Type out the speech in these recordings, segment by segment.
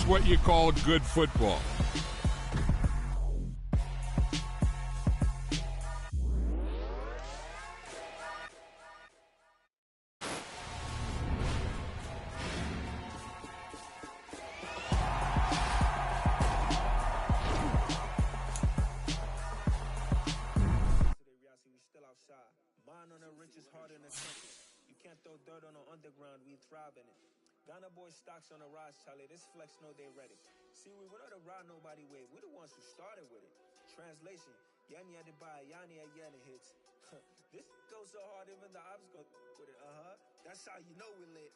That's what you call good football. Mine on the richest heart in the country. You can't throw dirt on the underground, we thrive in it. Ghana boys stocks on the rise, Charlie. This flex know they ready. See, we were not the ride nobody wave. We the ones who started with it. Translation, Yanni had to buy Yanni at Yanni hits. This goes so hard, even the ops go with it. That's how you know we lit.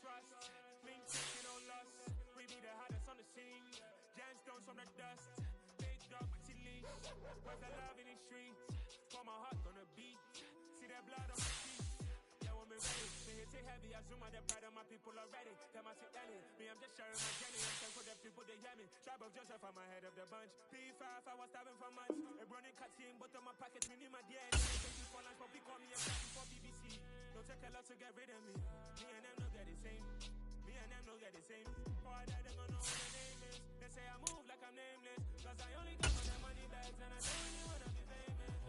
Trust, been taking no loss. We be the hottest on the scene. Gemstones from the dust. Big dog, to leash. Where's the love in the streets? For my heart gonna beat. See that blood on my feet. Yeah, when we ready. Me hit it heavy. I zoom out the pride of my people already. Them I see Ellie. Me, I'm just sharing my journey. I'm saying for the people they hear me. Tribe of Joseph, I'm ahead of the bunch. P5, I was starving for months. A running cut team, but on my pocket, we need my DNA. Thank you for lunch, but we call me a for BBC. Don't take a lot to get rid of me. Me and them don't get the same. Me and them don't get the same. For I die, they gonna know what the name is. They say I move like I'm nameless. Cause I only come for the money bags and I don't really wanna be famous.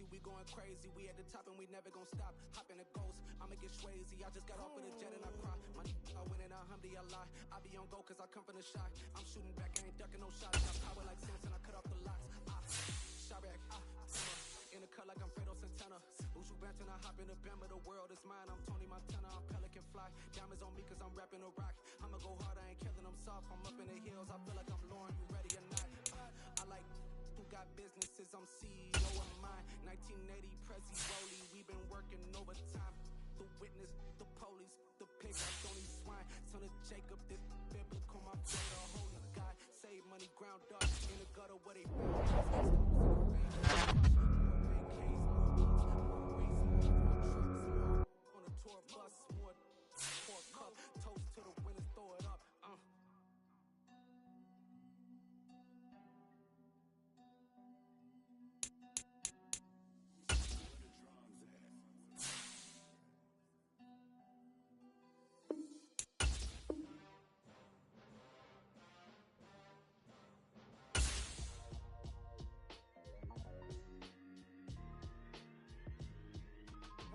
We going crazy, we at the top and we never gonna stop. Hop in a ghost, I'ma get swayzy. I just got off with a jet and I cry. I win in a Humvee, I lie. I be on go cause I come from the shot. I'm shooting back, I ain't ducking no shots. Got power like Samson, I cut off the locks. Chirac, in the cut like I'm Fredo Santana. Ushu Banton, I hop in the band, but the world is mine. I'm Tony Montana, I'm Pelican Fly. Diamonds on me cause I'm rapping a rock. I'ma go hard, I ain't killing them soft. I'm up in the hills, I feel like I'm Lauren, you ready or not? I like who got businesses, I'm CEO of mine. 1980 Prezi Rolly, we been working overtime. The witness, the police, the pigs, I don't eat swine. Son of Jacob, this biblical, my brother, holy God. Save money, ground up in the gutter where they on a tour bus, more cup, toast to the winners, throw it up.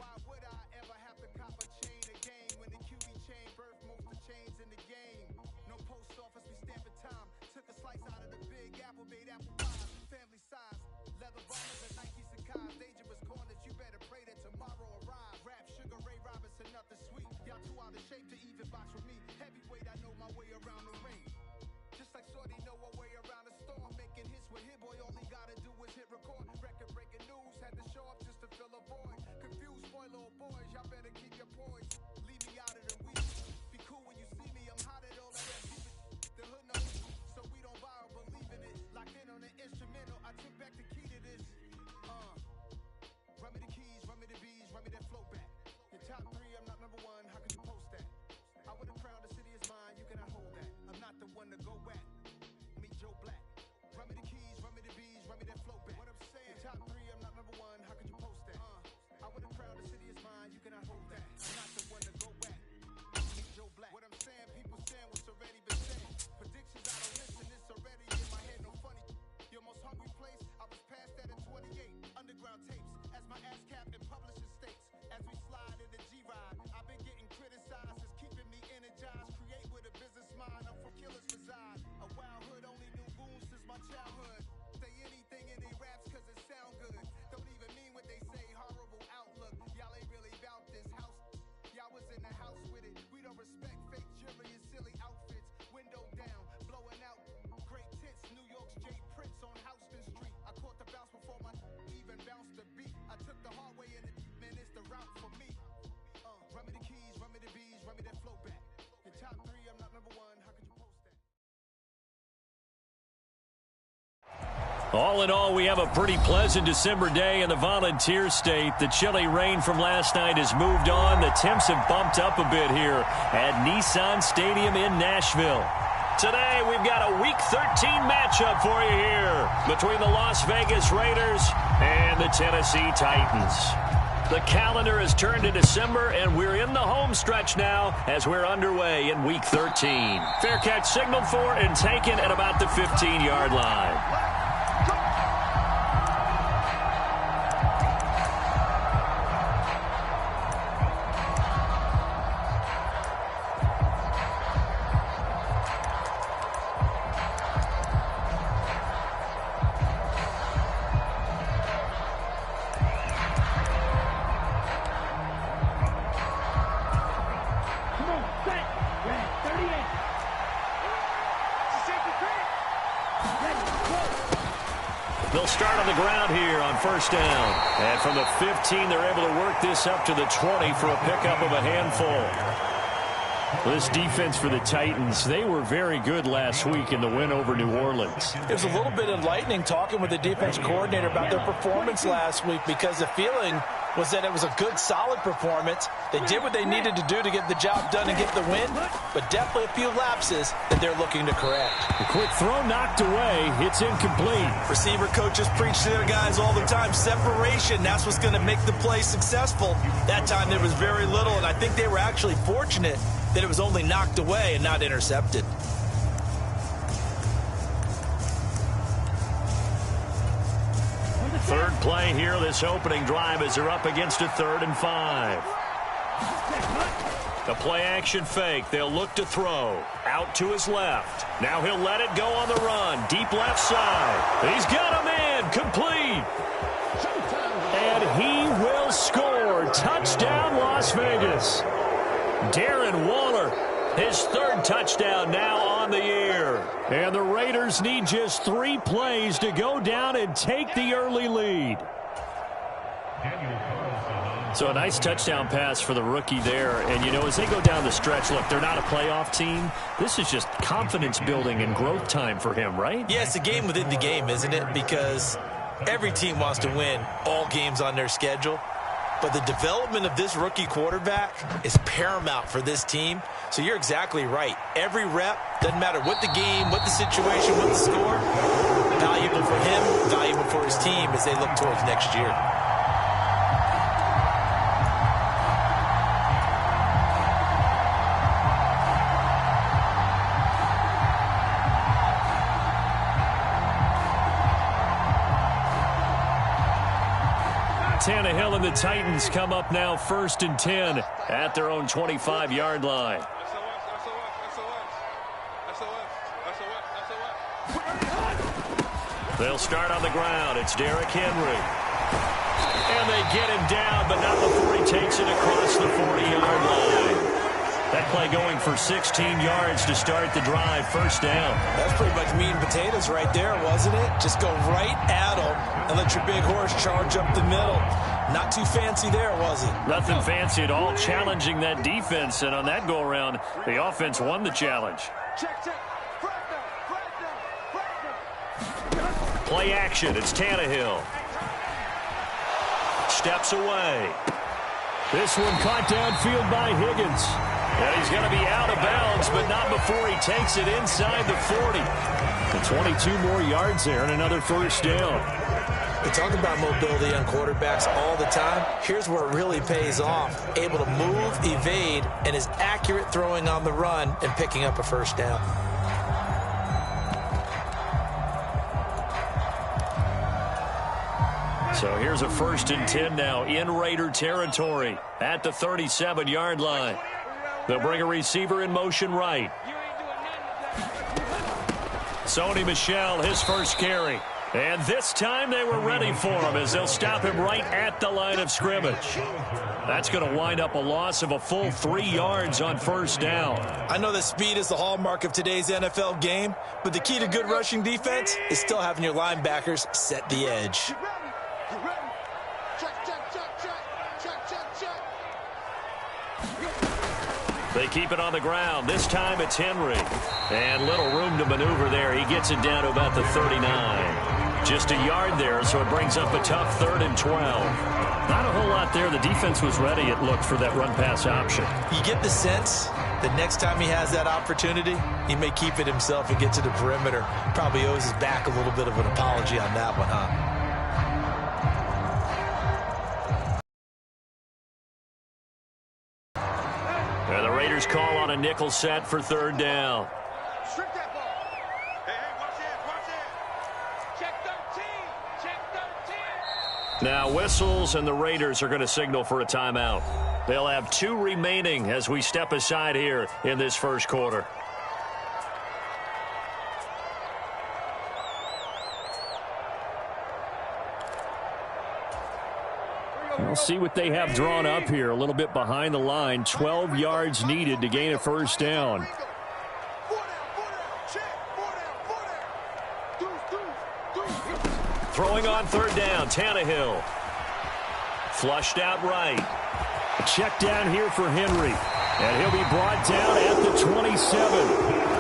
Why would I ever have to cop a chain again when the QB chain birthed most of the chains in the game? No post office, we stamping time. Took a slice out of the big apple, made apple pies, family size. Leather bombers and Nike Sacai's, dangerous corners, you better pray that tomorrow arrives. Rap, Sugar Ray Robinson, nothing sweet. Y'all too out of shape to even box with me. Heavyweight, I know my way around the ring. Just like Shorty know her way around the storm. Making hits with Hit Boy, all he gotta do is hit record. Record breaking news, had to show up just to fill a void. Confused boy, little boys, y'all better keep your poise. Leave me out of the week. Be cool when you see me, I'm hot at all of that. The hood knows, so we don't borrow, believe in it. Locked in on the instrumental, I took back the key to this. Run me the keys, run me the bees, run me that flow back. Your top three, I'm not number one, how could you post that? I would've crowned All in all, we have a pretty pleasant December day in the Volunteer State. The chilly rain from last night has moved on. The temps have bumped up a bit here at Nissan Stadium in Nashville. Today, we've got a Week 13 matchup for you here between the Las Vegas Raiders and the Tennessee Titans. The calendar has turned to December, and we're in the home stretch now as we're underway in Week 13. Fair catch signaled for and taken at about the 15-yard line. They'll start on the ground here on first down. And from the 15, they're able to work this up to the 20 for a pickup of a handful. This defense for the Titans, they were very good last week in the win over New Orleans. It was a little bit enlightening talking with the defense coordinator about their performance last week, because the feeling was that it was a good, solid performance. They did what they needed to do to get the job done and get the win, but definitely a few lapses that they're looking to correct. A quick throw knocked away. It's incomplete. Receiver coaches preach to their guys all the time. Separation, that's what's going to make the play successful. That time there was very little, and I think they were actually fortunate that it was only knocked away and not intercepted. Third play here, this opening drive, as they're up against a 3rd and 5. The play action fake. They'll look to throw. Out to his left. Now he'll let it go on the run. Deep left side. He's got him in. Complete. And he will score. Touchdown, Las Vegas. Darren Waller, his 3rd touchdown now on the year. And the Raiders need just 3 plays to go down and take the early lead. So a nice touchdown pass for the rookie there. And, you know, as they go down the stretch, look, they're not a playoff team. This is just confidence building and growth time for him, right? Yeah, it's a game within the game, isn't it? Because every team wants to win all games on their schedule. But the development of this rookie quarterback is paramount for this team. So you're exactly right. Every rep, doesn't matter what the game, what the situation, what the score, valuable for him, valuable for his team as they look towards next year. Tannehill and the Titans come up now 1st and 10 at their own 25-yard line. They'll start on the ground. It's Derrick Henry. And they get him down, but not before he takes it across the 40-yard line. That play going for 16 yards to start the drive. First down. That's pretty much meat and potatoes right there, wasn't it? Just go right at them and let your big horse charge up the middle. Not too fancy there, was it? Nothing fancy at all, challenging that defense. And on that go-around, the offense won the challenge. Play action. It's Tannehill. Steps away. This one caught downfield by Higgins. And he's going to be out of bounds, but not before he takes it inside the 40. And 22 more yards there and another first down. We talk about mobility on quarterbacks all the time. Here's where it really pays off. Able to move, evade, and is accurate throwing on the run and picking up a first down. So here's a 1st and 10 now in Raider territory at the 37-yard line. They'll bring a receiver in motion right. Sony Michel, his first carry. And this time they were ready for him as they'll stop him right at the line of scrimmage. That's going to wind up a loss of a full 3 yards on first down. I know that speed is the hallmark of today's NFL game, but the key to good rushing defense is still having your linebackers set the edge. They keep it on the ground. This time it's Henry. And little room to maneuver there. He gets it down to about the 39. Just a yard there, so it brings up a tough 3rd and 12. Not a whole lot there. The defense was ready, it looked, for that run-pass option. You get the sense that next time he has that opportunity, he may keep it himself and get to the perimeter. Probably owes his back a little bit of an apology on that one, huh? And the Raiders call on a nickel set for 3rd down. Strip that ball. Hey, watch it. Check 13. Check 13. Now whistles, and the Raiders are going to signal for a timeout. They'll have 2 remaining as we step aside here in this first quarter. We'll see what they have drawn up here. A little bit behind the line. 12 yards needed to gain a first down. Throwing on 3rd down, Tannehill. Flushed out right. Check down here for Henry. And he'll be brought down at the 27.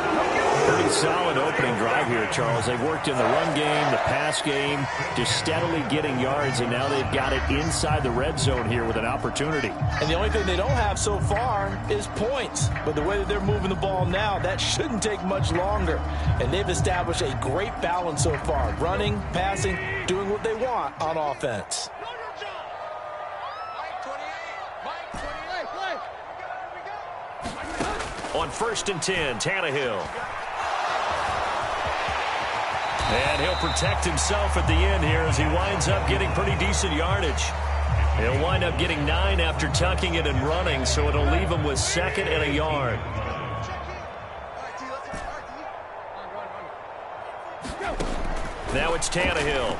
Pretty solid opening drive here, Charles. They've worked in the run game, the pass game, just steadily getting yards, and now they've got it inside the red zone here with an opportunity. And the only thing they don't have so far is points. But the way that they're moving the ball now, that shouldn't take much longer. And they've established a great balance so far. Running, passing, doing what they want on offense. On 1st and 10, Tannehill. And he'll protect himself at the end here as he winds up getting pretty decent yardage. He'll wind up getting 9 after tucking it and running, so it'll leave him with 2nd and a yard. Now it's Tannehill.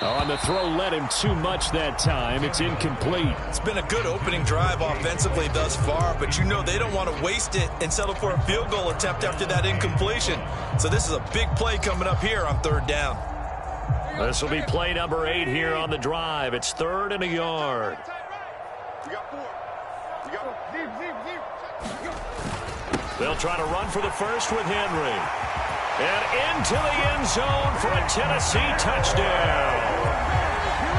On the throw, led him too much that time. It's incomplete. It's been a good opening drive offensively thus far, but you know they don't want to waste it and settle for a field goal attempt after that incompletion. So this is a big play coming up here on 3rd down. This will be play number 8 here on the drive. It's 3rd and a yard. They'll try to run for the first with Henry. And into the end zone for a Tennessee touchdown.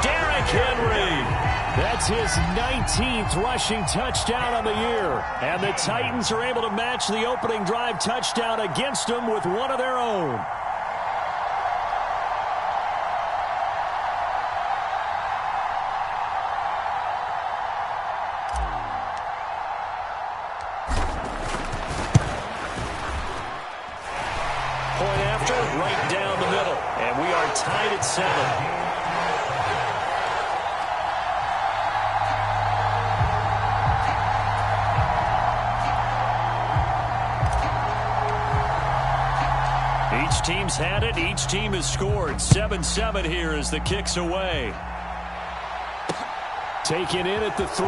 Derrick Henry. That's his 19th rushing touchdown on the year. And the Titans are able to match the opening drive touchdown against them with one of their own. Right down the middle, and we are tied at 7. Each team's had it, each team has scored. 7-7 here as the kick's away. Taken in at the 3.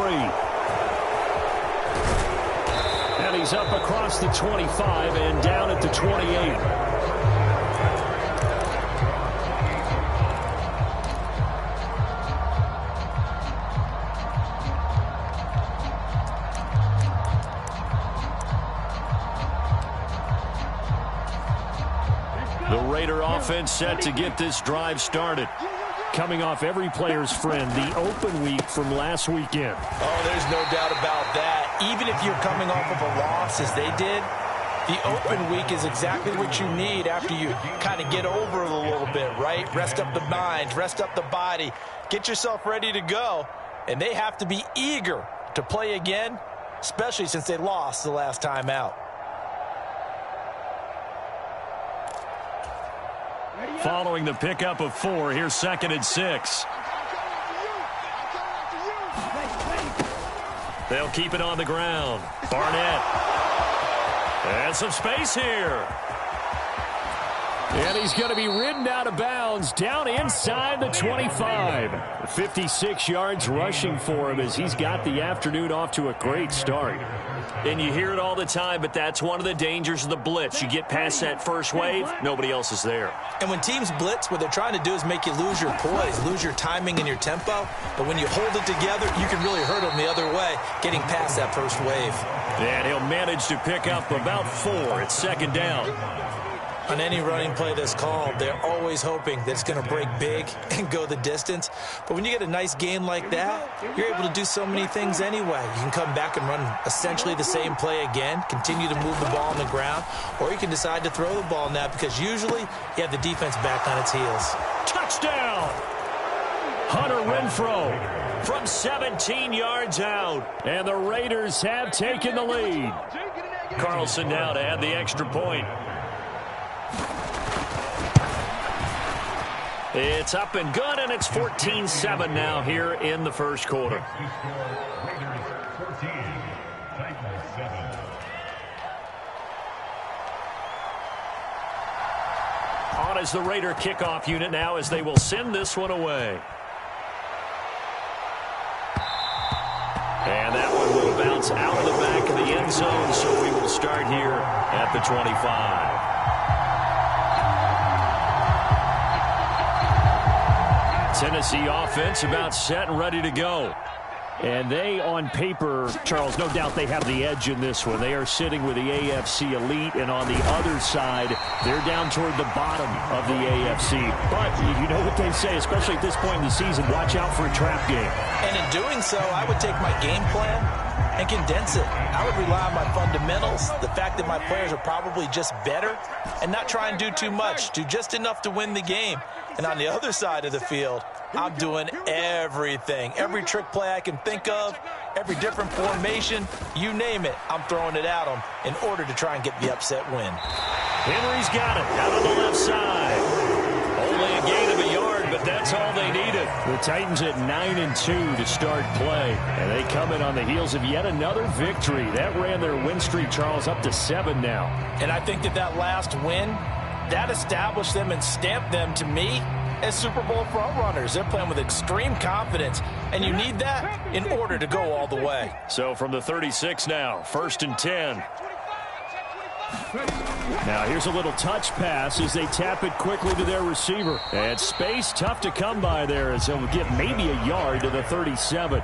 And he's up across the 25 and down at the 28. The Raider offense set to get this drive started. Coming off every player's friend, the open week from last weekend. Oh, there's no doubt about that. Even if you're coming off of a loss as they did, the open week is exactly what you need after you kind of get over it a little bit, right? Rest up the mind, rest up the body, get yourself ready to go. And they have to be eager to play again, especially since they lost the last time out. Following the pickup of 4, here's 2nd and 6. They'll keep it on the ground. Barnett. And some space here. And he's going to be ridden out of bounds down inside the 25. 56 yards rushing for him as he's got the afternoon off to a great start. And you hear it all the time, but that's one of the dangers of the blitz. You get past that first wave, nobody else is there. And when teams blitz, what they're trying to do is make you lose your poise, lose your timing and your tempo. But when you hold it together, you can really hurt them the other way, getting past that first wave. And he'll manage to pick up about 4. It's 2nd down. On any running play that's called, they're always hoping that it's going to break big and go the distance. But when you get a nice gain like that, you're able to do so many things anyway. You can come back and run essentially the same play again, continue to move the ball on the ground, or you can decide to throw the ball now because usually you have the defense back on its heels. Touchdown! Hunter Renfrow from 17 yards out, and the Raiders have taken the lead. Carlson now to add the extra point. It's up and good, and it's 14-7 now here in the first quarter. On is the Raider kickoff unit now as they will send this one away. And that one will bounce out of the back of the end zone, so we will start here at the 25. Tennessee offense about set and ready to go. And they, on paper, Charles, no doubt they have the edge in this one. They are sitting with the AFC elite, and on the other side, they're down toward the bottom of the AFC. But you know what they say, especially at this point in the season, watch out for a trap game. And in doing so, I would take my game plan and condense it. I would rely on my fundamentals, the fact that my players are probably just better, and not try and do too much, do just enough to win the game. And on the other side of the field, I'm doing everything. Every trick play I can think of, every different formation, you name it, I'm throwing it at them in order to try and get the upset win. Henry's got it out on the left side. Only a gain of a yard, but that's all they needed. The Titans at 9-2 to start play. And they come in on the heels of yet another victory. That ran their win streak, Charles, up to 7 now. And I think that last win, that established them and stamped them, to me, as Super Bowl frontrunners. They're playing with extreme confidence, and you need that in order to go all the way. So from the 36 now, 1st and 10. Now here's a little touch pass as they tap it quickly to their receiver. And space tough to come by there as he'll get maybe a yard to the 37.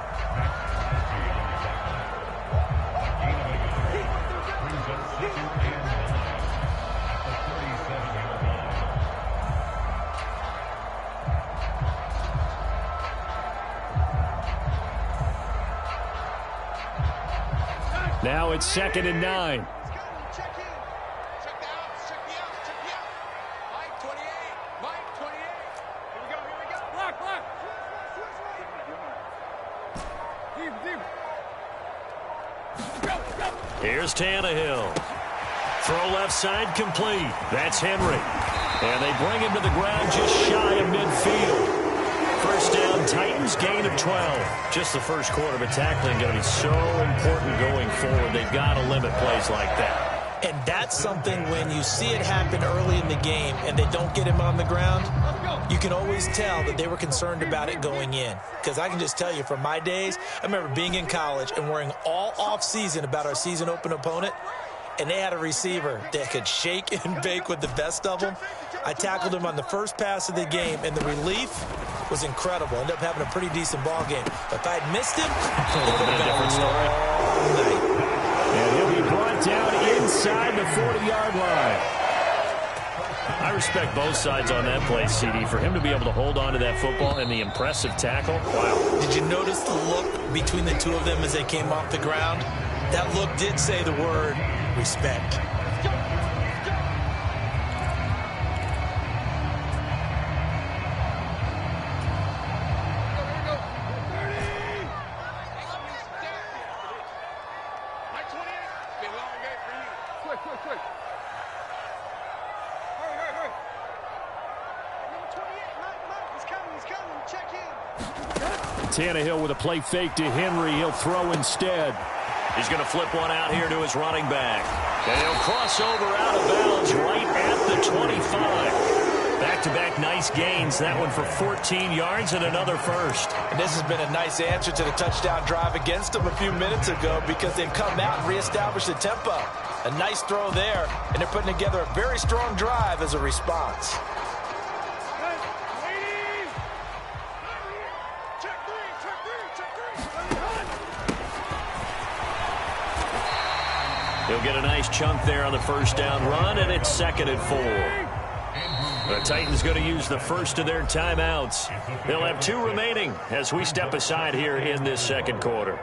Now it's 2nd and 9. Here's Tannehill. Throw left side complete. That's Henry. And they bring him to the ground just shy of midfield. First down, Titans, gain of 12. Just the first quarter, but tackling going to be so important going forward. They've got to limit plays like that. And that's something when you see it happen early in the game and they don't get him on the ground, you can always tell that they were concerned about it going in. Because I can just tell you from my days, I remember being in college and worrying all off-season about our season open opponent, and they had a receiver that could shake and bake with the best of them. I tackled him on the first pass of the game, and the relief was incredible. Ended up having a pretty decent ball game. But if I had missed him, it would have been a different story all night. And he'll be brought down inside the 40-yard line. I respect both sides on that play, CD. For him to be able to hold on to that football and the impressive tackle, wow. Did you notice the look between the two of them as they came off the ground? That look did say the word respect. Tannehill with a play fake to Henry. He'll throw instead. He's going to flip one out here to his running back. And he'll cross over out of bounds right at the 25. Back-to-back nice gains. That one for 14 yards and another first. And this has been a nice answer to the touchdown drive against them a few minutes ago because they've come out and reestablished the tempo. A nice throw there, and they're putting together a very strong drive as a response. He'll He'll get a nice chunk there on the first down run, and it's 2nd and 4. The Titans going to use the first of their timeouts. They'll have 2 remaining as we step aside here in this second quarter.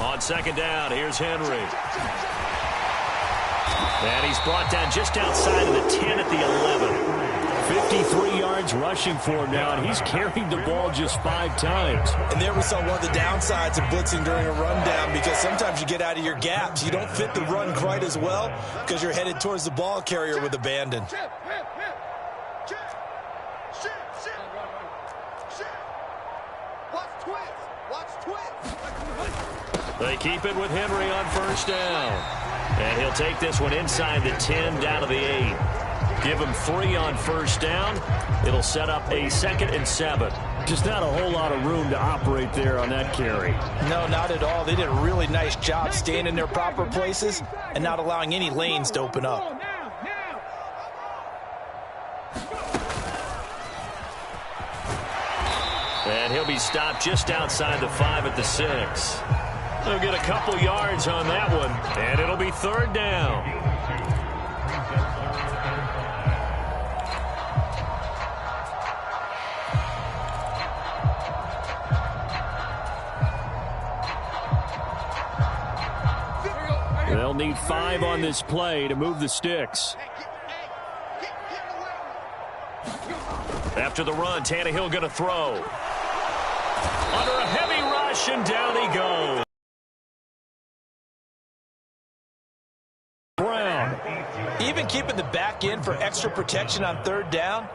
On 2nd down, here's Henry. And he's brought down just outside of the 10 at the 11. 53 yards rushing for him now, and he's carried the ball just 5 times. And there we saw one of the downsides of blitzing during a rundown, because sometimes you get out of your gaps. You don't fit the run quite as well because you're headed towards the ball carrier with abandon. They keep it with Henry on first down. And he'll take this one inside the 10 down to the 8. Give him 3 on first down. It'll set up a 2nd and 7. Just not a whole lot of room to operate there on that carry. No, not at all. They did a really nice job staying in their proper places and not allowing any lanes to open up. And he'll be stopped just outside the 5 at the 6. They'll get a couple yards on that one, and it'll be 3rd down. They'll need 5 on this play to move the sticks. After the run, Tannehill going to throw. Under a heavy rush, and down he goes. Brown. Even keeping the back end for extra protection on 3rd down.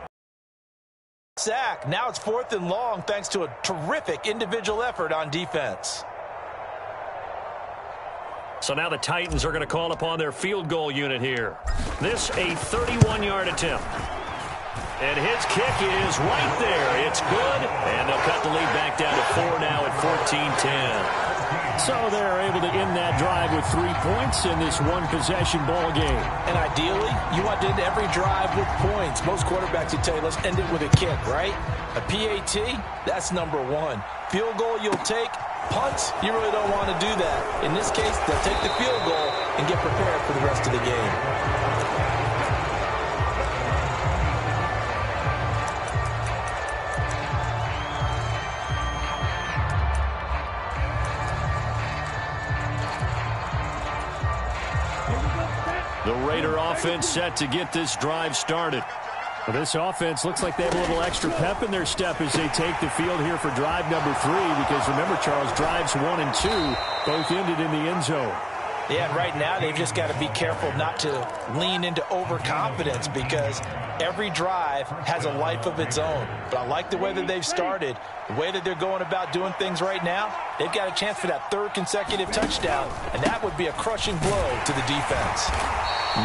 Sack. Now it's 4th and long thanks to a terrific individual effort on defense. So now the Titans are going to call upon their field goal unit here. This a 31-yard attempt. And his kick is right there. It's good. And they'll cut the lead back down to 4 now at 14-10. So they're able to end that drive with 3 points in this one-possession ball game. And ideally, you want to end every drive with points. Most quarterbacks would tell you, let's end it with a kick, right? A PAT, that's number 1. Field goal you'll take. Punts, you really don't want to do that. In this case, they'll take the field goal and get prepared for the rest of the game. The Raider offense set to get this drive started. Well, this offense looks like they have a little extra pep in their step as they take the field here for drive number 3, because remember, Charles, drives 1 and 2 both ended in the end zone. Yeah, and right now they've just got to be careful not to lean into overconfidence, because every drive has a life of its own. But I like the way that they've started, the way that they're going about doing things right now. They've got a chance for that 3rd consecutive touchdown, and that would be a crushing blow to the defense.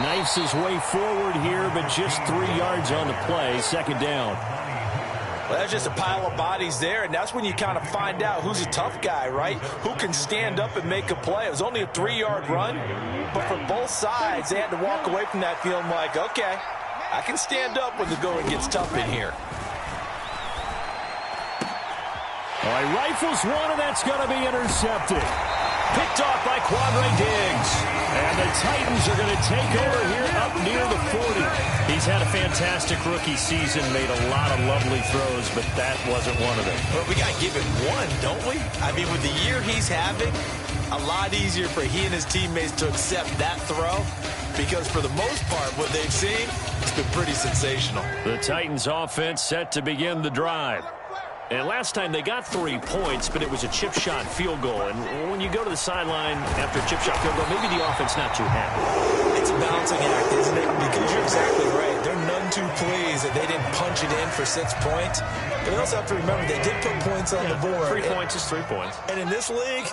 Knifes his way forward here, but just 3 yards on the play. 2nd down. Well, that's just a pile of bodies there, and that's when you kind of find out who's a tough guy, right? Who can stand up and make a play. It was only a 3-yard run, but for both sides, they had to walk away from that feeling like, okay, I can stand up when the going gets tough in here. All right, rifles one, and that's going to be intercepted. Picked off by Quannyyyy2's. And the Titans are going to take over here up near the 40. He's had a fantastic rookie season, made a lot of lovely throws, but that wasn't one of them. Well, we got to give him one, don't we? I mean, with the year he's having, a lot easier for he and his teammates to accept that throw, because for the most part, what they've seen, it's been pretty sensational. The Titans offense set to begin the drive. And last time they got 3 points, but it was a chip shot field goal. And when you go to the sideline after a chip shot field goal, maybe the offense not too happy. It's a balancing act, isn't it? Because you're exactly right. They're none too pleased that they didn't punch it in for 6 points. But they also have to remember they did put points on the board. 3 points is 3 points. And in this league,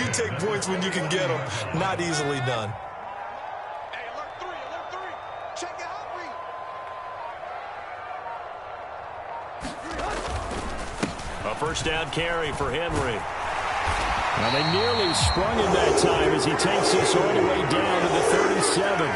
you take points when you can get them. Not easily done. Hey, alert 3, alert 3. Check it out, A first down carry for Henry. Well, they nearly sprung him that time as he takes this all the way down to the 37.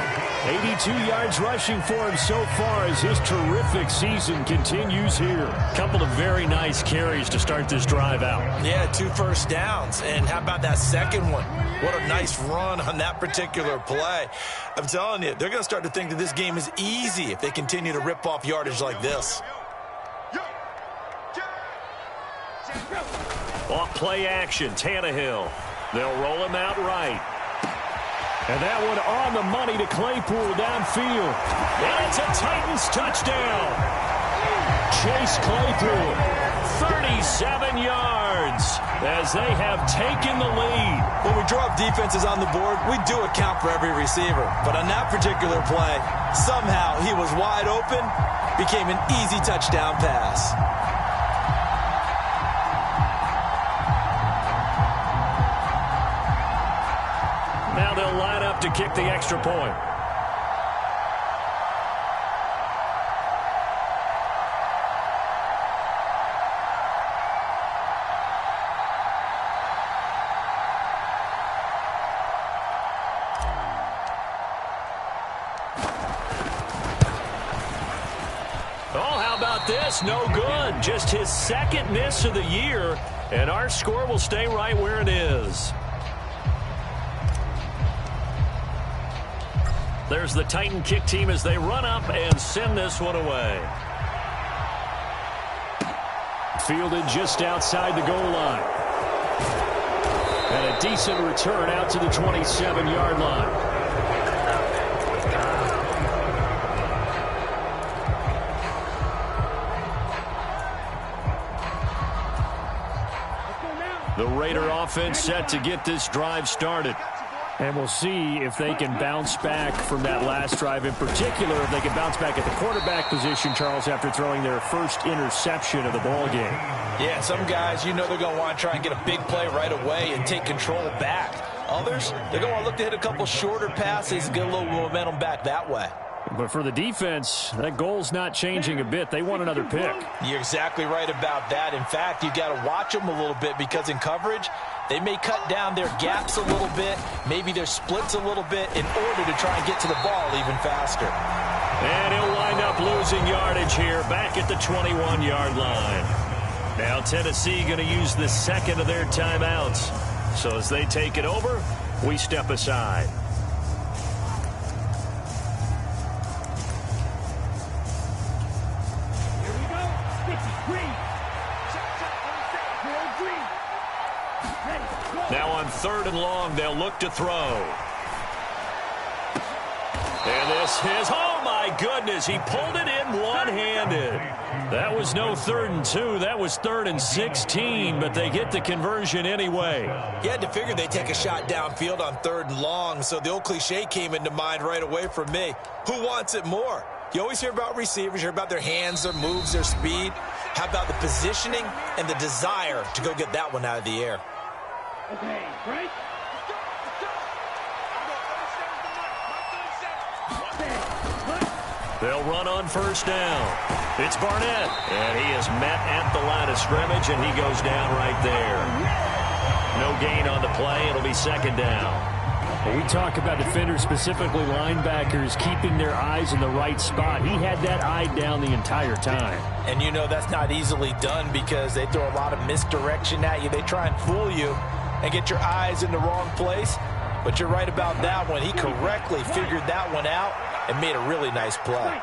82 yards rushing for him so far as his terrific season continues here. Couple of very nice carries to start this drive out. Yeah, 2 first downs. And how about that second one? What a nice run on that particular play. I'm telling you, they're going to start to think that this game is easy if they continue to rip off yardage like this. Off play action, Tannehill. They'll roll him out right. And that one on the money to Claypool downfield. And it's a Titans touchdown. Chase Claypool. 37 yards as they have taken the lead. When we drop defenses on the board, we do account for every receiver. But on that particular play, somehow he was wide open, became an easy touchdown pass. Now they'll line up to kick the extra point. Oh, how about this? No good. Just his second miss of the year, and our score will stay right where it is. There's the Titan kick team as they run up and send this one away. Fielded just outside the goal line. And a decent return out to the 27-yard line. The Raider offense set to get this drive started. And we'll see if they can bounce back from that last drive, in particular, if they can bounce back at the quarterback position, Charles, after throwing their first interception of the ball game. Yeah, some guys, you know they're going to want to try and get a big play right away and take control back. Others, they're going to look to hit a couple shorter passes and get a little momentum back that way. But for the defense, that goal's not changing a bit. They want another pick. You're exactly right about that. In fact, you got to watch them a little bit because in coverage, they may cut down their gaps a little bit, maybe their splits a little bit in order to try and get to the ball even faster. And he'll wind up losing yardage here back at the 21-yard line. Now Tennessee going to use the second of their timeouts. So as they take it over, we step aside. Now on 3rd and long, they'll look to throw. And this is, oh my goodness, he pulled it in one-handed. That was no 3rd and 2, that was 3rd and 16, but they get the conversion anyway. You had to figure they'd take a shot downfield on 3rd and long, so the old cliche came into mind right away for me. Who wants it more? You always hear about receivers, you hear about their hands, their moves, their speed. How about the positioning and the desire to go get that one out of the air? Okay, right? They'll run on 1st down. It's Barnett, and he is met at the line of scrimmage, and he goes down right there. No gain on the play. It'll be 2nd down. When we talk about defenders, specifically linebackers, keeping their eyes in the right spot. He had that eye down the entire time. And you know that's not easily done because they throw a lot of misdirection at you. They try and fool you and get your eyes in the wrong place. But you're right about that one. He correctly figured that one out and made a really nice play.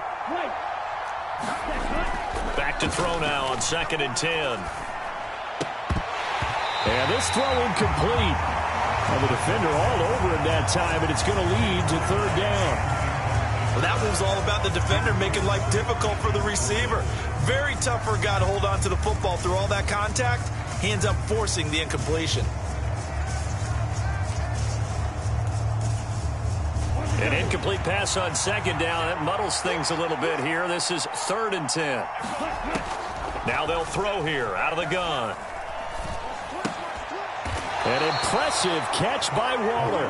Back to throw now on 2nd and 10. And this throw incomplete. And the defender all over him that time, and it's going to lead to 3rd down. Well, that was all about the defender making life difficult for the receiver. Very tough for a guy to hold on to the football through all that contact. He ends up forcing the incompletion. An incomplete pass on 2nd down. That muddles things a little bit here. This is 3rd and 10. Now they'll throw here out of the gun. An impressive catch by Waller.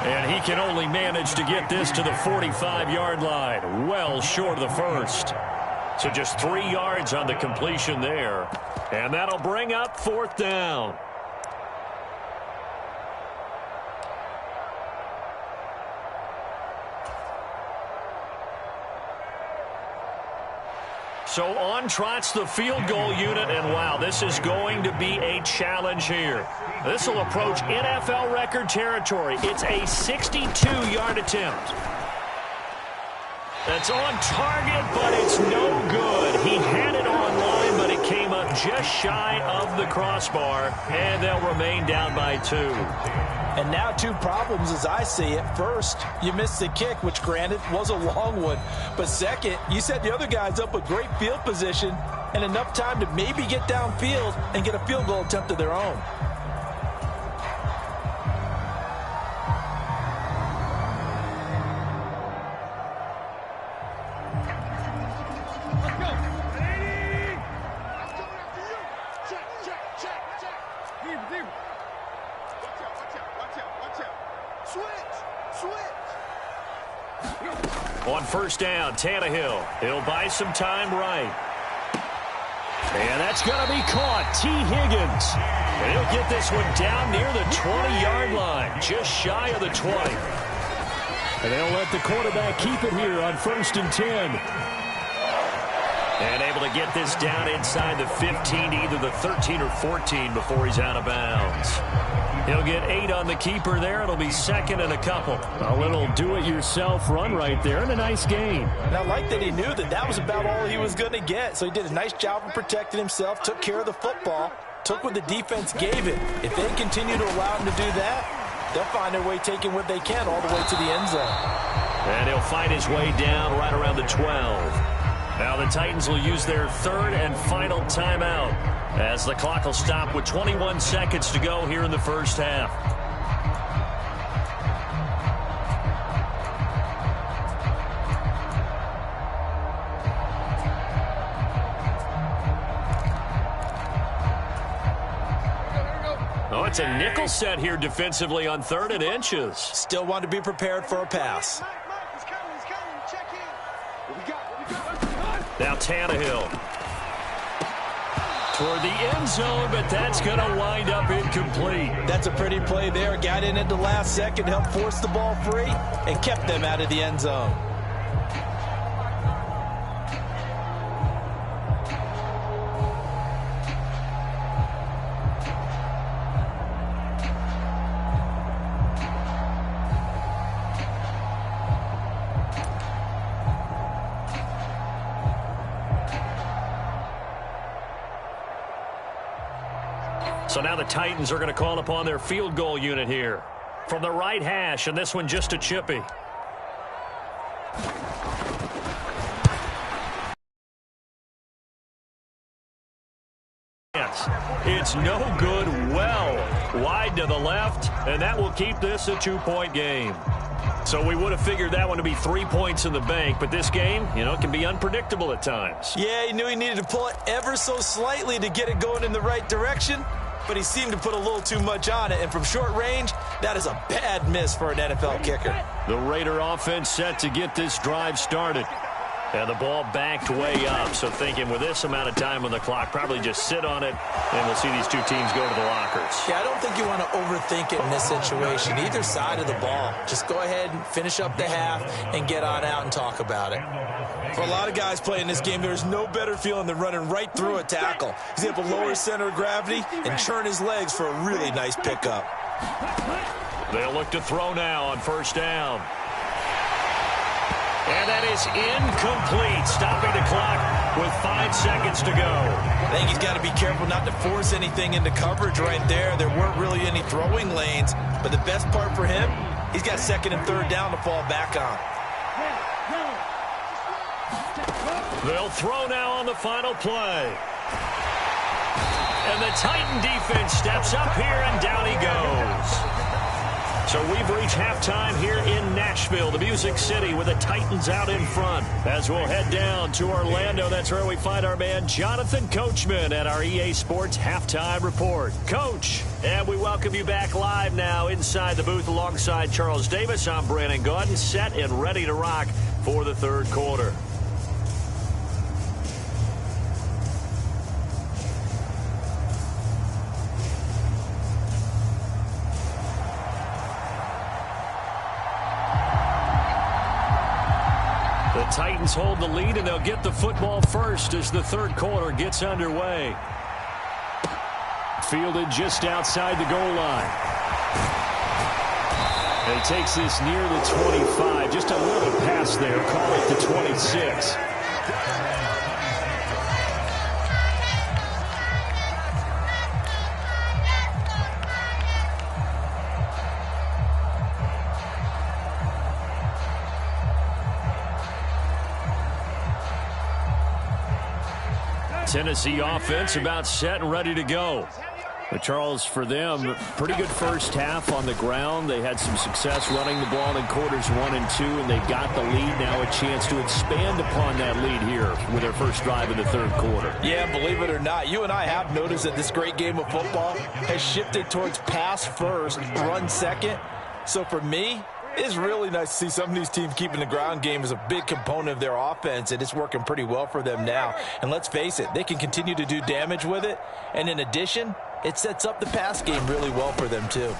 And he can only manage to get this to the 45-yard line. Well short of the 1st. So just 3 yards on the completion there. And that'll bring up 4th down. So on trots the field goal unit, and wow, this is going to be a challenge here. This will approach NFL record territory. It's a 62-yard attempt. That's on target, but it's no good. He had it on line, but it came up just shy of the crossbar, and they'll remain down by 2. And now 2 problems as I see it. First, you missed the kick, which granted was a long one. But second, you set the other guys up with great field position and enough time to maybe get downfield and get a field goal attempt of their own. On first down, Tannehill. He'll buy some time right. And that's going to be caught. T. Higgins. And he'll get this one down near the 20-yard line, just shy of the 20. And they'll let the quarterback keep it here on 1st and 10. And able to get this down inside the 15 to either the 13 or 14 before he's out of bounds. He'll get 8 on the keeper there. It'll be 2nd and a couple. A little do-it-yourself run right there and a nice gain. And I like that he knew that that was about all he was going to get. So he did a nice job of protecting himself, took care of the football, took what the defense gave it. If they continue to allow him to do that, they'll find their way taking what they can all the way to the end zone. And he'll find his way down right around the 12. Now the Titans will use their 3rd and final timeout as the clock will stop with 21 seconds to go here in the first half. Oh, it's a nickel set here defensively on 3rd and inches. Still want to be prepared for a pass. Now Tannehill toward the end zone, but that's going to wind up incomplete. That's a pretty play there. Got in at the last second, helped force the ball free, and kept them out of the end zone. So now the Titans are going to call upon their field goal unit here. From the right hash, and this one just a chippy. It's no good, well wide to the left, and that will keep this a 2-point game. So we would have figured that one to be 3 points in the bank, but this game, it can be unpredictable at times. Yeah, he knew he needed to pull it ever so slightly to get it going in the right direction, but he seemed to put a little too much on it, and from short range, that is a bad miss for an NFL kicker. The Raider offense set to get this drive started. And the ball backed way up, so thinking with this amount of time on the clock, probably just sit on it, and we'll see these two teams go to the lockers. Yeah, I don't think you want to overthink it in this situation. Either side of the ball. Just go ahead and finish up the half and get on out and talk about it. For a lot of guys playing this game, there's no better feeling than running right through a tackle. He's able to lower his center of gravity and churn his legs for a really nice pickup. They'll look to throw now on first down. And that is incomplete, stopping the clock with 5 seconds to go. I think he's got to be careful not to force anything into coverage right there. There weren't really any throwing lanes, but the best part for him, he's got 2nd and 3rd down to fall back on. They'll throw now on the final play. And the Titan defense steps up here, and down he goes. So we've reached halftime here in Nashville, the Music City, with the Titans out in front. As we'll head down to Orlando, that's where we find our man Jonathan Coachman at our EA Sports Halftime Report. Coach, and we welcome you back live now inside the booth alongside Charles Davis. I'm Brandon Gaudin, set and ready to rock for the third quarter. The Titans hold the lead, and they'll get the football first as the third quarter gets underway. Fielded just outside the goal line. And he takes this near the 25. Just a little pass there. Call it the 26. Tennessee offense about set and ready to go. But Charles, for them, pretty good first half on the ground. They had some success running the ball in quarters 1 and 2, and they've got the lead now, a chance to expand upon that lead here with their first drive in the third quarter. Yeah, believe it or not, you and I have noticed that this great game of football has shifted towards pass first, run second. So for me, it's really nice to see some of these teams keeping the ground game as a big component of their offense, and it's working pretty well for them now. And let's face it, they can continue to do damage with it. And in addition, it sets up the pass game really well for them, too.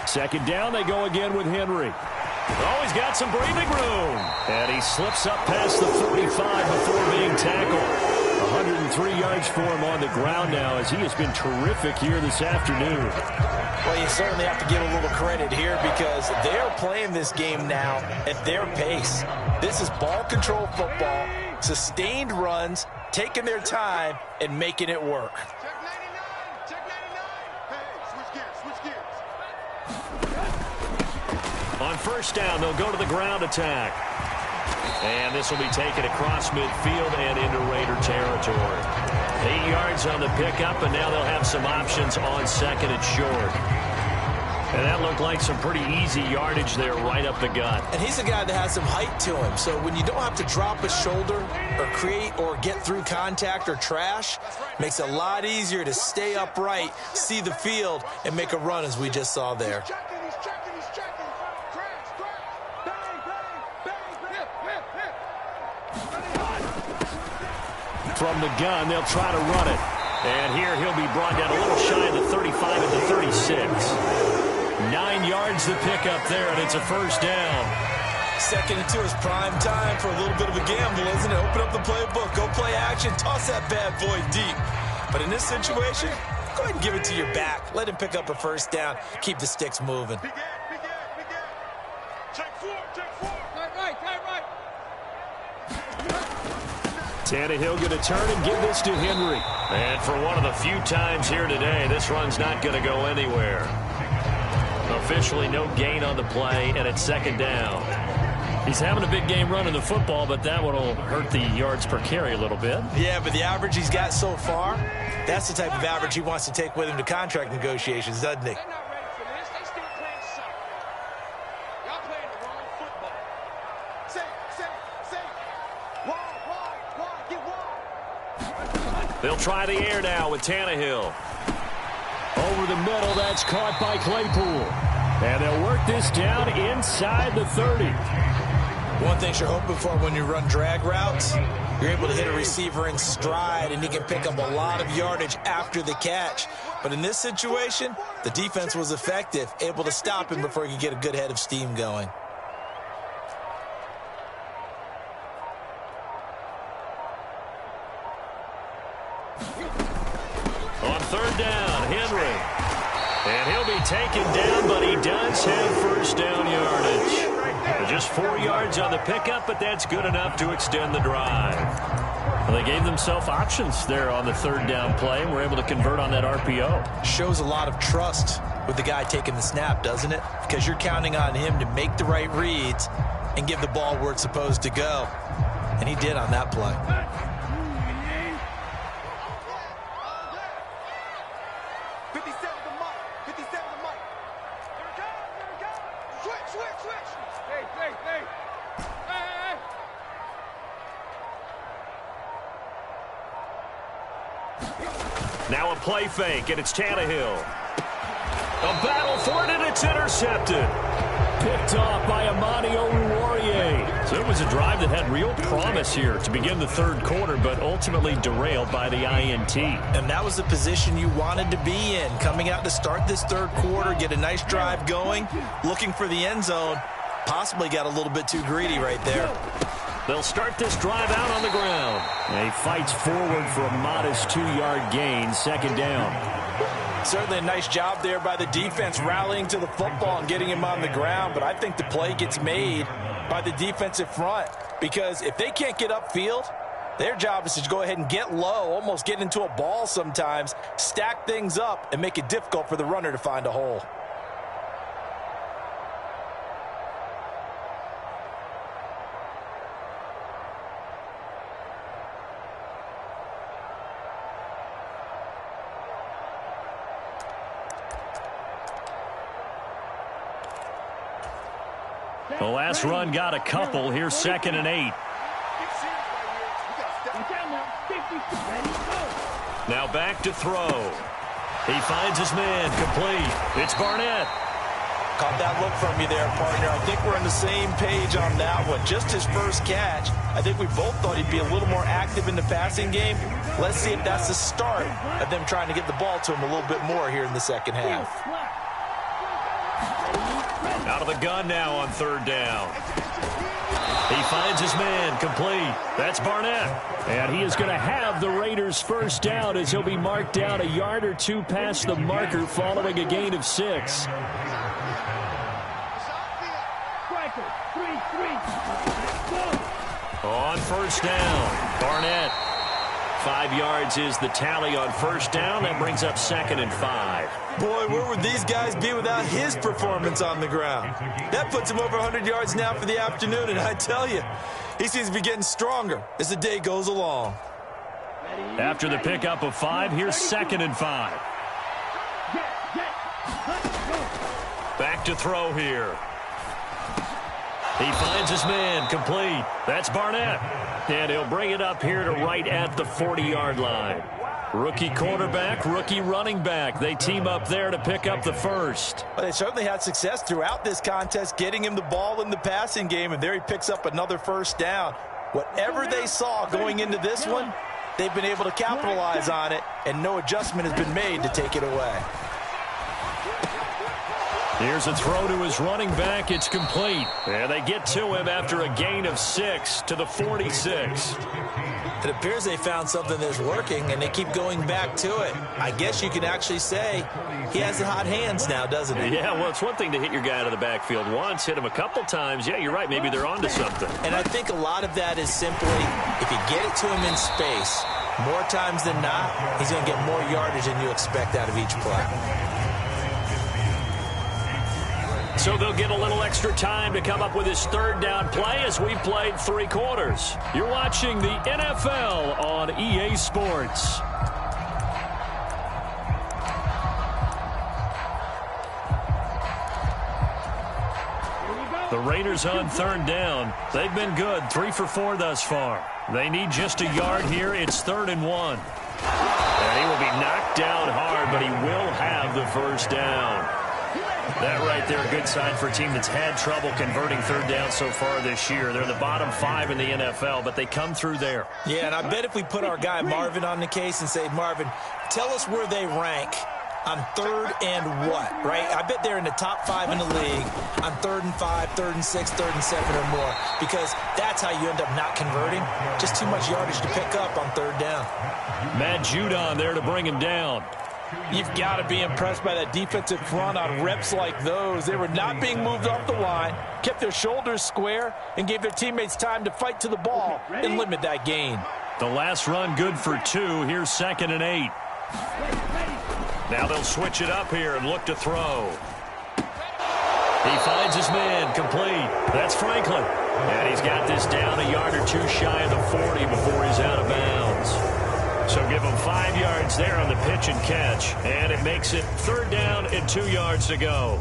Second down, they go again with Henry. Oh, he's got some breathing room. And he slips up past the 45 before being tackled. 103 yards for him on the ground now as he has been terrific here this afternoon. Well, you certainly have to give a little credit here because they're playing this game now at their pace. This is ball control football, sustained runs, taking their time, and making it work. Check 99. Check 99. Hey, switch gears. On first down, they'll go to the ground attack. And this will be taken across midfield and into Raider territory. 8 yards on the pickup, and now they'll have some options on second and short. And that looked like some pretty easy yardage there right up the gut. And he's a guy that has some height to him. So when you don't have to drop a shoulder or create or get through contact or trash, makes it a lot easier to stay upright, see the field, and make a run as we just saw there. From the gun, they'll try to run it. And here he'll be brought down a little shy of the 35 at the 36. 9 yards the pickup there, and it's a first down. Second and 2 is prime time for a little bit of a gamble, isn't it? Open up the playbook, go play action, toss that bad boy deep. But in this situation, go ahead and give it to your back. Let him pick up a first down. Keep the sticks moving. Tannehill going to turn and give this to Henry. And for one of the few times here today, this run's not going to go anywhere. Officially no gain on the play, and it's second down. He's having a big game running the football, but that one will hurt the yards per carry a little bit. Yeah, but the average he's got so far, that's the type of average he wants to take with him to contract negotiations, doesn't he? They'll try the air now with Tannehill. Over the middle, that's caught by Claypool. And they'll work this down inside the 30. One thing you're hoping for when you run drag routes, you're able to hit a receiver in stride, and he can pick up a lot of yardage after the catch. But in this situation, the defense was effective, able to stop him before he could get a good head of steam going. On third down, Henry. And he'll be taken down, but he does have first down yardage. Just 4 yards on the pickup, but that's good enough to extend the drive. Well, they gave themselves options there on the third down play, and were able to convert on that RPO. Shows a lot of trust with the guy taking the snap, doesn't it? Because you're counting on him to make the right reads and give the ball where it's supposed to go. And he did on that play. Now a play fake, and it's Tannehill. A battle for it, and it's intercepted. Picked off by Amani Oruwariye. So it was a drive that had real promise here to begin the third quarter, but ultimately derailed by the INT. And that was the position you wanted to be in, coming out to start this third quarter, get a nice drive going, looking for the end zone. Possibly got a little bit too greedy right there. They'll start this drive out on the ground. And he fights forward for a modest 2-yard gain, second down. Certainly a nice job there by the defense rallying to the football and getting him on the ground, but I think the play gets made by the defensive front because if they can't get upfield, their job is to go ahead and get low, almost get into a ball sometimes, stack things up, and make it difficult for the runner to find a hole. The last run got a couple. Here's 2nd and 8. Now back to throw. He finds his man, complete. It's Barnett. Caught that look from you there, partner. I think we're on the same page on that one. Just his first catch. I think we both thought he'd be a little more active in the passing game. Let's see if that's the start of them trying to get the ball to him a little bit more here in the second half. Out of the gun now on 3rd down. He finds his man, complete. That's Barnett. And he is going to have the Raiders' first down as he'll be marked down a yard or two past the marker following a gain of 6. On 1st down, Barnett. 5 yards is the tally on 1st down. That brings up 2nd and 5. Boy, where would these guys be without his performance on the ground? That puts him over 100 yards now for the afternoon, and I tell you, he seems to be getting stronger as the day goes along. After the pickup of 5, here's 2nd and 5. Back to throw here. He finds his man, complete. That's Barnett. And he'll bring it up here to right at the 40-yard line. Rookie quarterback, rookie running back. They team up there to pick up the first. Well, they certainly had success throughout this contest, getting him the ball in the passing game, and there he picks up another first down. Whatever they saw going into this one, they've been able to capitalize on it, and no adjustment has been made to take it away. Here's a throw to his running back. It's complete. And they get to him after a gain of 6 to the 46. It appears they found something that's working, and they keep going back to it. I guess you can actually say he has the hot hands now, doesn't he? Yeah, well, it's one thing to hit your guy out of the backfield once, hit him a couple times. Yeah, you're right. Maybe they're onto something. And I think a lot of that is simply if you get it to him in space, more times than not, he's going to get more yardage than you expect out of each play. So they'll get a little extra time to come up with his 3rd down play as we've played 3 quarters. You're watching the NFL on EA Sports. The Raiders on 3rd down. They've been good, 3 for 4 thus far. They need just a yard here. It's 3rd and 1. And he will be knocked down hard, but he will have the first down. That right there, a good sign for a team that's had trouble converting 3rd down so far this year. They're the bottom 5 in the NFL, but they come through there. Yeah, and I bet if we put our guy Marvin on the case and say, Marvin, tell us where they rank on 3rd and what, right? I bet they're in the top 5 in the league on 3rd and 5, 3rd and 6, 3rd and 7 or more, because that's how you end up not converting. Just too much yardage to pick up on 3rd down. Matt Judon there to bring him down. You've got to be impressed by that defensive front on reps like those. They were not being moved off the line, kept their shoulders square, and gave their teammates time to fight to the ball and limit that gain. The last run good for 2. Here's 2nd and 8. Now they'll switch it up here and look to throw. He finds his man, complete. That's Franklin. And he's got this down a yard or 2 shy of the 40 before he's out of bounds. So give him 5 yards there on the pitch and catch. And it makes it 3rd down and 2 yards to go.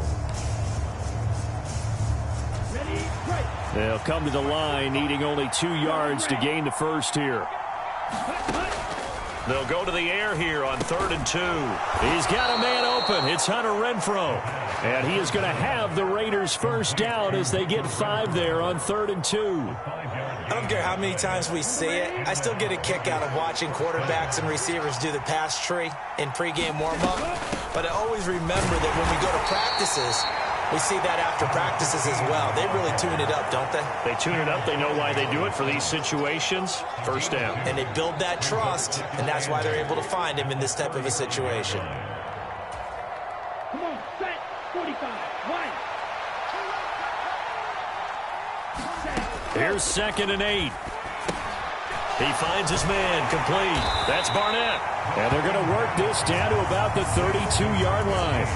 They'll come to the line needing only 2 yards to gain the first here. They'll go to the air here on 3rd and 2. He's got a man open. It's Hunter Renfrow. And he is going to have the Raiders first down as they get 5 there on 3rd and 2. I don't care how many times we see it. I still get a kick out of watching quarterbacks and receivers do the pass tree in pregame warm-up. But I always remember that when we go to practices, We see that after practices as well. They really tune it up, don't they? They tune it up. They know why they do it for these situations. First down. And they build that trust, and that's why they're able to find him in this type of a situation. Come on, set, 45, right. Here's 2nd and 8. He finds his man, complete. That's Barnett. And they're going to work this down to about the 32-yard line.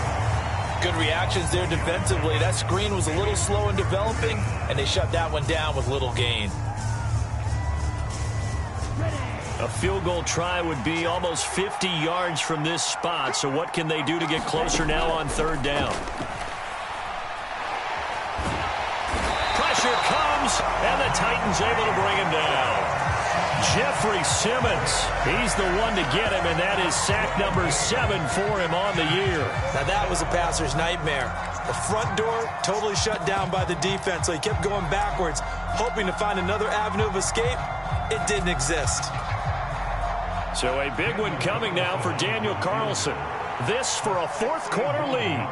Good reactions there defensively. That screen was a little slow in developing, and they shut that one down with little gain. A field goal try would be almost 50 yards from this spot, so what can they do to get closer now on 3rd down? Pressure comes, and the Titans able to bring him down. Jeffrey Simmons, he's the one to get him, and that is sack number 7 for him on the year. Now that was a passer's nightmare. The front door totally shut down by the defense, so he kept going backwards, hoping to find another avenue of escape. It didn't exist. So a big one coming now for Daniel Carlson. This for a 4th quarter lead.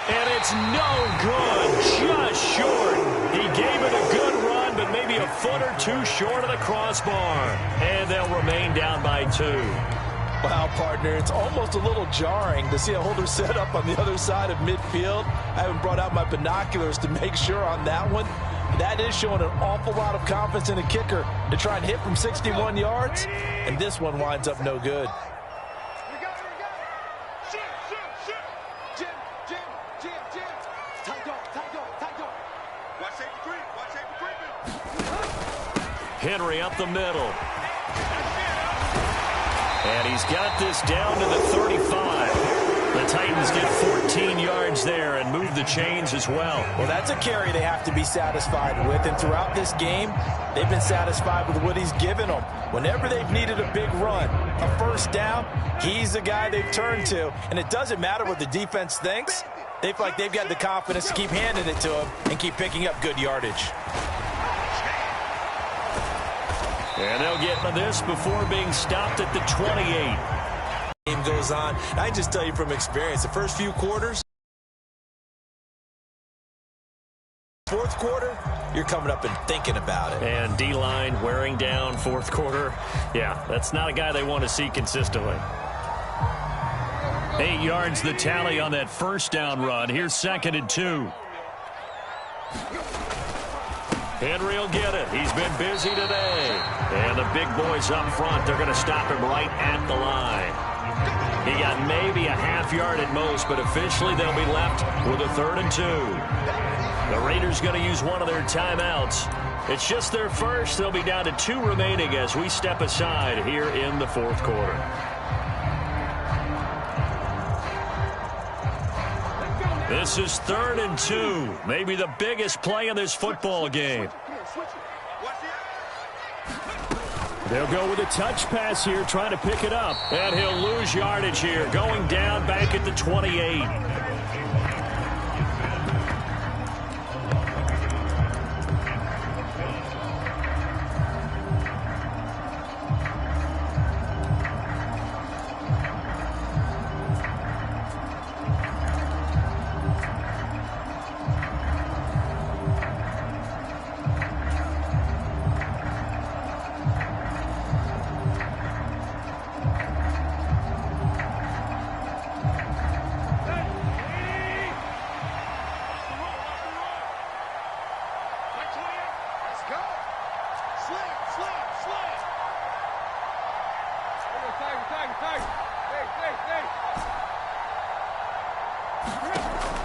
And it's no good, just short. He gave it a good run, but maybe a foot or two short of the crossbar. And they'll remain down by 2. Wow, partner, it's almost a little jarring to see a holder set up on the other side of midfield. I haven't brought out my binoculars to make sure on that one. That is showing an awful lot of confidence in a kicker to try and hit from 61 yards. And this one winds up no good. Henry up the middle. And he's got this down to the 35. The Titans get 14 yards there and move the chains as well. Well, that's a carry they have to be satisfied with. And throughout this game, they've been satisfied with what he's given them. Whenever they've needed a big run, a 1st down, he's the guy they've turned to. And it doesn't matter what the defense thinks. They feel like they've got the confidence to keep handing it to him and keep picking up good yardage. And they'll get to this before being stopped at the 28. Game goes on. I just tell you from experience, the first few quarters, 4th quarter, you're coming up and thinking about it. And D-line wearing down 4th quarter. Yeah, that's not a guy they want to see consistently. 8 yards the tally on that 1st down run. Here's 2nd and 2. Henry will get it. He's been busy today. And the big boys up front, they're going to stop him right at the line. He got maybe a half yard at most, but officially they'll be left with a 3rd and 2. The Raiders going to use one of their timeouts. It's just their first. They'll be down to 2 remaining as we step aside here in the 4th quarter. This is 3rd and 2. Maybe the biggest play in this football game. They'll go with a touch pass here, trying to pick it up. And he'll lose yardage here, going down back at the 28.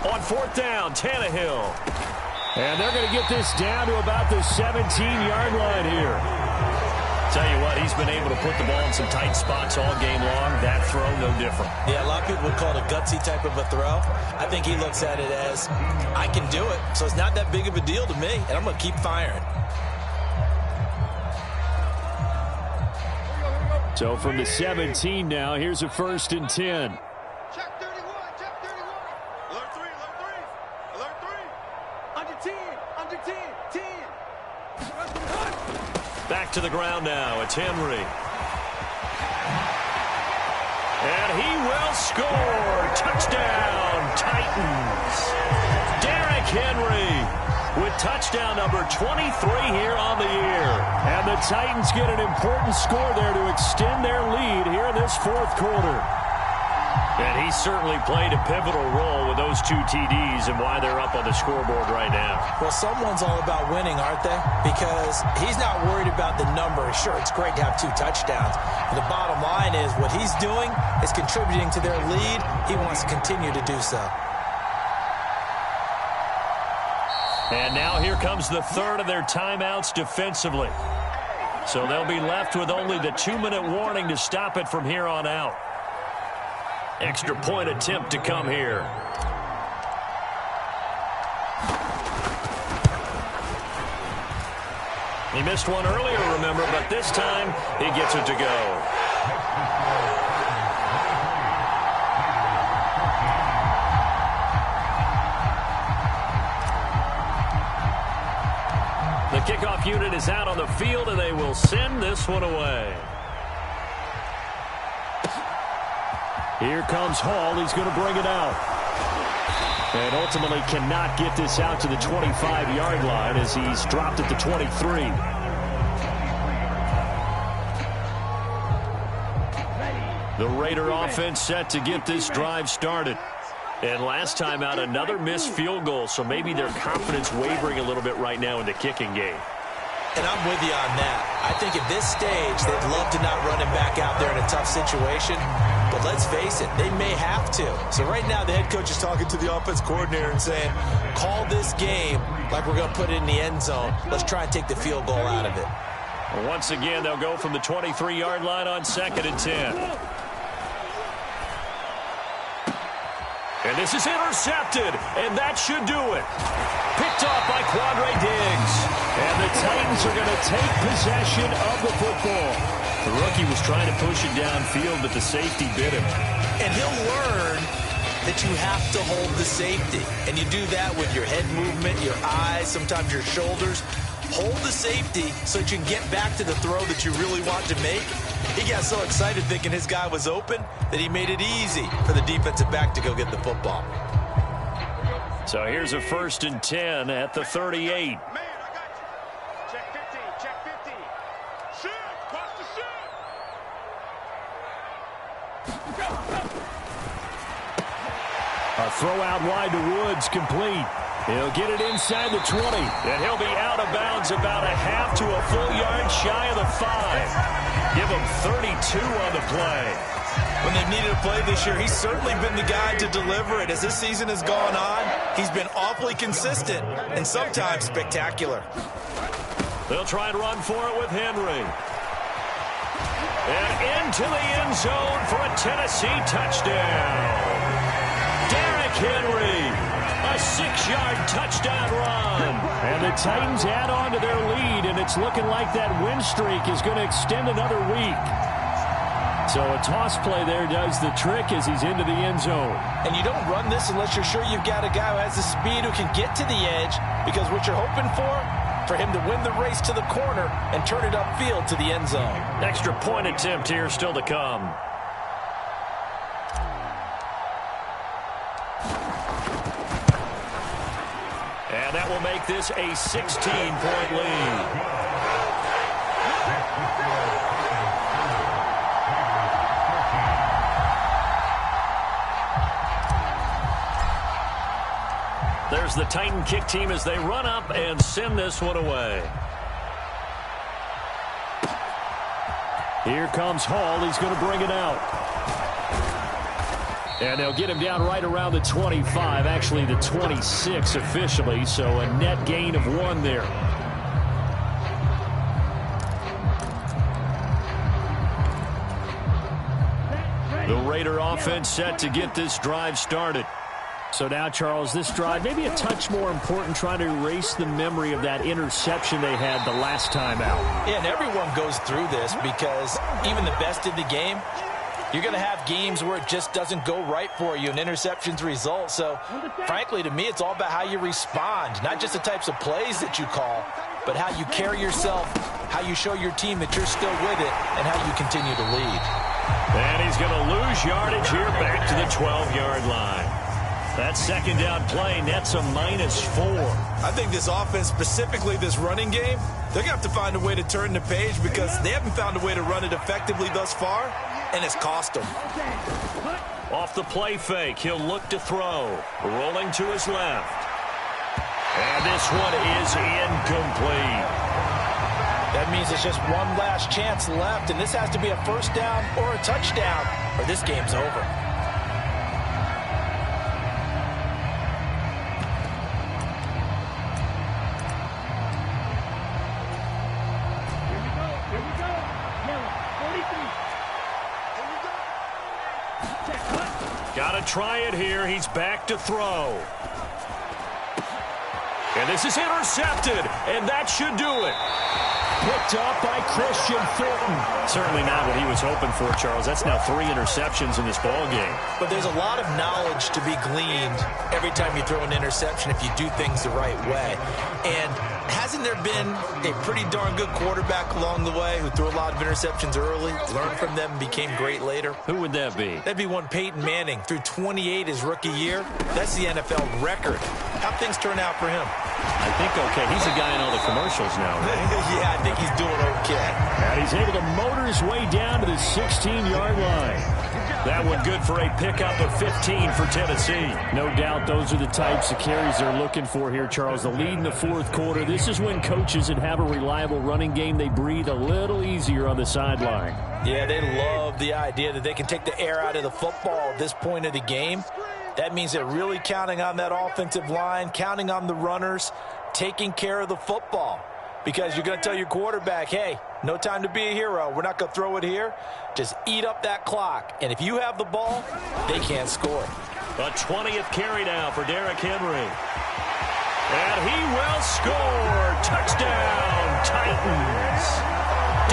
On 4th down, Tannehill. And they're going to get this down to about the 17-yard line here. Tell you what, he's been able to put the ball in some tight spots all game long. That throw, no different. Yeah, a lot of people would call it a gutsy type of a throw. I think he looks at it as, I can do it, so it's not that big of a deal to me, and I'm going to keep firing. So from the 17 now, here's a 1st and 10. Check 31, check 31. Alert 3, alert 3. Alert 3. Under 10, 10. Back to the ground now. It's Henry. And he will score. Touchdown, Titans. Derrick Henry with touchdown number 23 here on the year. And the Titans get an important score there to extend their lead here in this fourth quarter. And he certainly played a pivotal role with those 2 TDs and why they're up on the scoreboard right now. Well, someone's all about winning, aren't they? Because he's not worried about the number. Sure, it's great to have 2 touchdowns. But the bottom line is what he's doing is contributing to their lead. He wants to continue to do so. And now here comes the third of their timeouts defensively. So they'll be left with only the 2-minute warning to stop it from here on out. Extra point attempt to come here. He missed one earlier, remember, but this time he gets it to go. The kickoff unit is out on the field, and they will send this one away. Here comes Hall. He's going to bring it out. And ultimately cannot get this out to the 25-yard line as he's dropped at the 23. The Raider offense set to get this drive started. And last time out, another missed field goal, so maybe their confidence wavering a little bit right now in the kicking game. And I'm with you on that. I think at this stage, they'd love to not run him back out there in a tough situation. But let's face it, they may have to. So right now, the head coach is talking to the offense coordinator and saying, call this game like we're going to put it in the end zone. Let's try and take the field goal out of it. Well, once again, they'll go from the 23-yard line on 2nd and 10. And this is intercepted, and that should do it. Picked off by Quannyyyy Diggs. And the Titans are going to take possession of the football. The rookie was trying to push it downfield, but the safety bit him. And he'll learn that you have to hold the safety. And you do that with your head movement, your eyes, sometimes your shoulders. Hold the safety so that you can get back to the throw that you really want to make. He got so excited thinking his guy was open that he made it easy for the defensive back to go get the football. So here's a 1st and 10 at the 38. A throw out wide to Woods, complete. He'll get it inside the 20. And he'll be out of bounds about a half to a full yard shy of the 5. Give him 32 on the play. When they've needed a play this year, he's certainly been the guy to deliver it. As this season has gone on, he's been awfully consistent and sometimes spectacular. They'll try and run for it with Henry. And into the end zone for a Tennessee touchdown. Derrick Henry, a 6-yard touchdown run. And the Titans add on to their lead, and it's looking like that win streak is going to extend another week. So a toss play there does the trick as he's into the end zone. And you don't run this unless you're sure you've got a guy who has the speed who can get to the edge, because what you're hoping for him to win the race to the corner and turn it upfield to the end zone. Extra point attempt here still to come. And that will make this a 16-point lead. There's the Titan kick team as they run up and send this one away. Here comes Hall. He's going to bring it out. And they'll get him down right around the 25, actually the 26 officially, so a net gain of 1 there. The Raider offense set to get this drive started. So now, Charles, this drive maybe a touch more important, trying to erase the memory of that interception they had the last time out. Yeah, and everyone goes through this because even the best in the game, you're going to have games where it just doesn't go right for you and interceptions result. So, frankly, to me, it's all about how you respond, not just the types of plays that you call, but how you carry yourself, how you show your team that you're still with it, and how you continue to lead. And he's going to lose yardage here back to the 12-yard line. That second down play nets a -4. I think this offense, specifically this running game, they're going to have to find a way to turn the page because they haven't found a way to run it effectively thus far, and it's cost them. Off the play fake, he'll look to throw. Rolling to his left. And this one is incomplete. That means it's just one last chance left, and this has to be a first down or a touchdown, or this game's over. Here we go. Yellow, 43. Got to try it here. He's back to throw. And this is intercepted, and that should do it. Picked up by Christian Fulton. Certainly not what he was hoping for, Charles. That's now 3 interceptions in this ball game. But there's a lot of knowledge to be gleaned every time you throw an interception if you do things the right way. And hasn't there been a pretty darn good quarterback along the way who threw a lot of interceptions early, learned from them, and became great later? Who would that be? That'd be one Peyton Manning. Threw 28 his rookie year. That's the NFL record. How'd things turn out for him? I think okay. He's the guy in all the commercials now, right? Yeah, I think he's doing okay. And he's able to motor his way down to the 16-yard line. That one good for a pickup of 15 for Tennessee. No doubt those are the types of carries they're looking for here, Charles. The lead in the fourth quarter. This is when coaches that have a reliable running game, they breathe a little easier on the sideline. Yeah, they love the idea that they can take the air out of the football at this point of the game. That means they're really counting on that offensive line, counting on the runners, taking care of the football. Because you're going to tell your quarterback, hey, no time to be a hero. We're not going to throw it here. Just eat up that clock. And if you have the ball, they can't score. A 20th carry now for Derrick Henry. And he will score. Touchdown, Titans.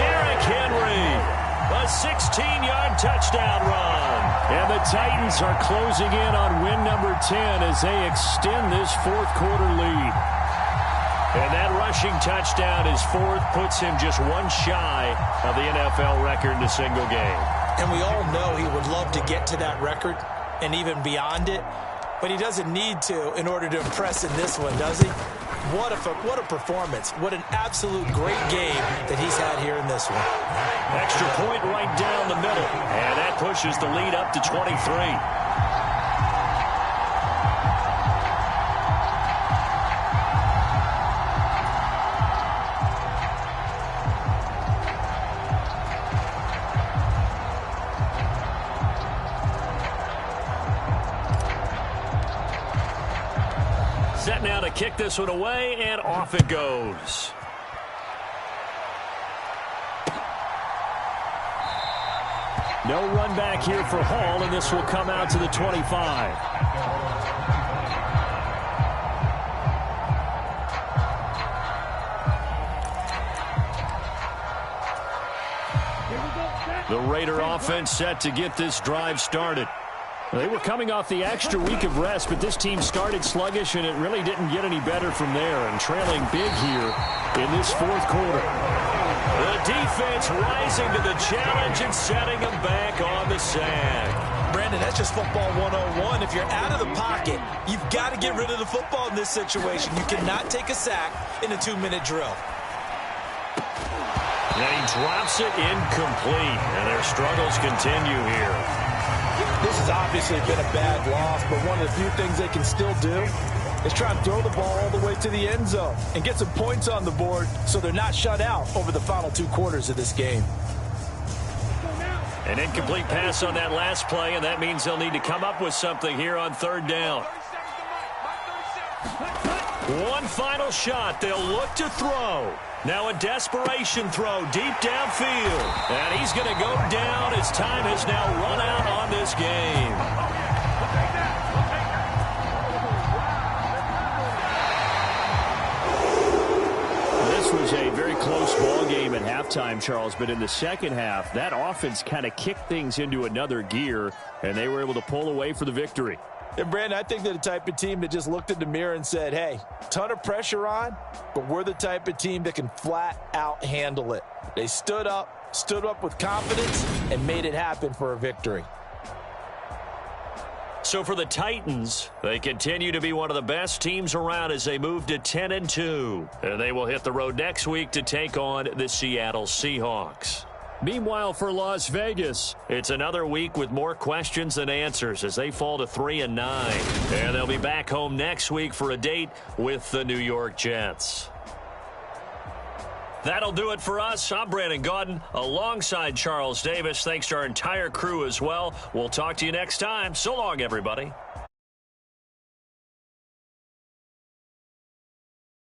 Derrick Henry. A 16-yard touchdown run. And the Titans are closing in on win number 10 as they extend this fourth quarter lead. And that rushing touchdown, his fourth, puts him just one shy of the NFL record in a single game. And we all know he would love to get to that record and even beyond it, but he doesn't need to in order to impress in this one, does he? What a performance. What an absolute great game that he's had here in this one. Extra point right down the middle, and that pushes the lead up to 23. Set now to kick this one away, and off it goes. No run back here for Hall, and this will come out to the 25. The Raider offense set to get this drive started. They were coming off the extra week of rest, but this team started sluggish, and it really didn't get any better from there, and trailing big here in this fourth quarter. The defense rising to the challenge and setting them back on the sand. Brandon, that's just football 101. If you're out of the pocket, you've got to get rid of the football in this situation. You cannot take a sack in a 2-minute drill. And he drops it incomplete, and their struggles continue here. This has obviously been a bad loss, but one of the few things they can still do is try and throw the ball all the way to the end zone and get some points on the board so they're not shut out over the final 2 quarters of this game. An incomplete pass on that last play, and that means they'll need to come up with something here on third down. One final shot. They'll look to throw. Now a desperation throw deep downfield. And he's going to go down as time has now run out on this game. This was a very close ball game at halftime, Charles, but in the second half, that offense kind of kicked things into another gear, and they were able to pull away for the victory. And Brandon, I think they're the type of team that just looked in the mirror and said, hey, ton of pressure on, but we're the type of team that can flat out handle it. They stood up, stood up with confidence, and made it happen for a victory. So for the Titans, they continue to be one of the best teams around as they move to 10-2. And they will hit the road next week to take on the Seattle Seahawks. Meanwhile, for Las Vegas, it's another week with more questions than answers as they fall to 3-9. And they'll be back home next week for a date with the New York Jets. That'll do it for us. I'm Brandon Gaudin alongside Charles Davis. Thanks to our entire crew as well. We'll talk to you next time. So long, everybody.